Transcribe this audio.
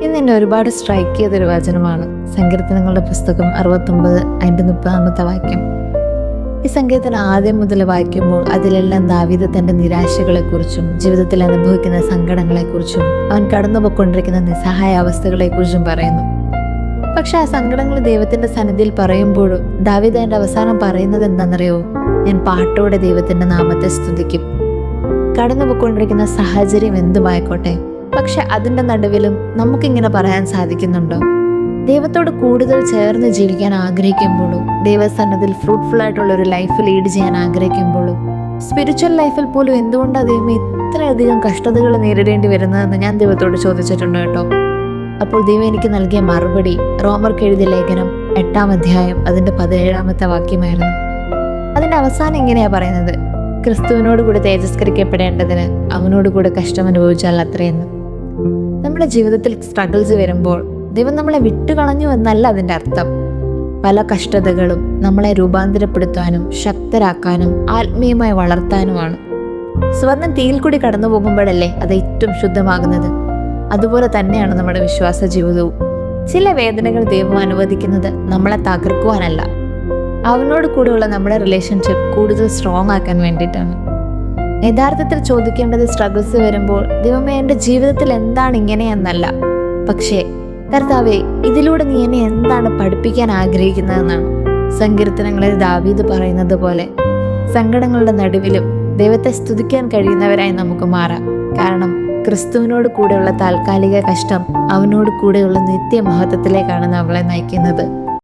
ഇന്ന് എന്നെ ഒരുപാട് സ്ട്രൈക്ക് ചെയ്തൊരു വചനമാണ് സങ്കീർത്തനങ്ങളുടെ പുസ്തകം 69 അതിൻ്റെ 30-ാമത്തെ വാക്യം. ഈ സങ്കീർത്തനം ആദ്യം മുതൽ വായിക്കുമ്പോൾ അതിലെല്ലാം ദാവീദ് തൻ്റെ നിരാശകളെക്കുറിച്ചും ജീവിതത്തിൽ അനുഭവിക്കുന്ന സങ്കടങ്ങളെക്കുറിച്ചും അവൻ കടന്നുപോയിക്കൊണ്ടിരിക്കുന്ന നിസ്സഹായ അവസ്ഥകളെക്കുറിച്ചും പറയുന്നു. പക്ഷെ ആ സങ്കടങ്ങൾ ദൈവത്തിന്റെ സന്നിധിയിൽ പറയുമ്പോഴും ദാവീദ് അതിൻ്റെ അവസാനം പറയുന്നത് എന്താണെന്നറിയോ? ഞാൻ പാട്ടോടെ ദൈവത്തിന്റെ നാമത്തെ സ്തുതിക്കും. കടന്നുപോയിക്കൊണ്ടിരിക്കുന്ന സാഹചര്യം എന്തുമായിക്കോട്ടെ, പക്ഷെ അതിൻ്റെ നടുവിലും നമുക്കിങ്ങനെ പറയാൻ സാധിക്കുന്നുണ്ടോ? ദൈവത്തോട് കൂടുതൽ ചേർന്ന് ജീവിക്കാൻ ആഗ്രഹിക്കുമ്പോഴും ദൈവസന്നിധിയിൽ ഫ്രൂട്ട്ഫുൾ ആയിട്ടുള്ള ഒരു ലൈഫ് ലീഡ് ചെയ്യാൻ ആഗ്രഹിക്കുമ്പോഴും സ്പിരിച്വൽ ലൈഫിൽ പോലും എന്തുകൊണ്ടാണ് ദൈവം ഇത്രയധികം കഷ്ടതകൾ നേരിടേണ്ടി വരുന്നതെന്ന് ഞാൻ ദൈവത്തോട് ചോദിച്ചിട്ടുണ്ട് കേട്ടോ. അപ്പോൾ ദൈവം എനിക്ക് നൽകിയ മറുപടി റോമർക്ക് എഴുതിയ ലേഖനം 8-ാം അധ്യായം അതിൻ്റെ 17-ാമത്തെ വാക്യമായിരുന്നു. അതിൻ്റെ അവസാനം ഇങ്ങനെയാ പറയുന്നത്: ക്രിസ്തുവിനോട് കൂടെ തേജസ്കരിക്കപ്പെടേണ്ടതിന് അവനോട് കൂടെ കഷ്ടം അനുഭവിച്ചാൽ അത്രയെന്ന്. നമ്മുടെ ജീവിതത്തിൽ സ്ട്രഗിൾസ് വരുമ്പോൾ ദൈവം നമ്മളെ വിട്ടുകളഞ്ഞു എന്നല്ല അതിൻ്റെ അർത്ഥം. പല കഷ്ടതകളും നമ്മളെ രൂപാന്തരപ്പെടുത്താനും ശക്തരാക്കാനും ആത്മീയമായി വളർത്താനുമാണ്. സ്വർണം തീയിൽ കൂടി കടന്നു പോകുമ്പോഴല്ലേ അത് ഏറ്റവും ശുദ്ധമാകുന്നത്. അതുപോലെ തന്നെയാണ് നമ്മുടെ വിശ്വാസ ജീവിതവും. ചില വേദനകൾ ദൈവം അനുവദിക്കുന്നത് നമ്മളെ തകർക്കുവാനല്ല, അവനോട് കൂടെയുള്ള നമ്മുടെ റിലേഷൻഷിപ്പ് കൂടുതൽ സ്ട്രോങ് ആക്കാൻ വേണ്ടിയിട്ടാണ്. യഥാർത്ഥത്തിൽ ചോദിക്കേണ്ടത് സ്ട്രഗിൾസ് വരുമ്പോൾ ദൈവമേ എൻ്റെ ജീവിതത്തിൽ എന്താണ് ഇങ്ങനെയെന്നല്ല, പക്ഷേ കർത്താവേ ഇതിലൂടെ നീ എന്നെ എന്താണ് പഠിപ്പിക്കാൻ ആഗ്രഹിക്കുന്നതെന്നാണ്. സങ്കീർത്തനങ്ങളിൽ ദാവീദ് പറയുന്നത് പോലെ സങ്കടങ്ങളുടെ നടുവിലും ദൈവത്തെ സ്തുതിക്കാൻ കഴിയുന്നവരായി നമുക്ക് മാറാം. കാരണം ക്രിസ്തുവിനോട് കൂടെയുള്ള താൽക്കാലിക കഷ്ടം അവനോട് കൂടെയുള്ള നിത്യമഹത്വത്തിലേക്കാണ് നമ്മളെ നയിക്കുന്നത്.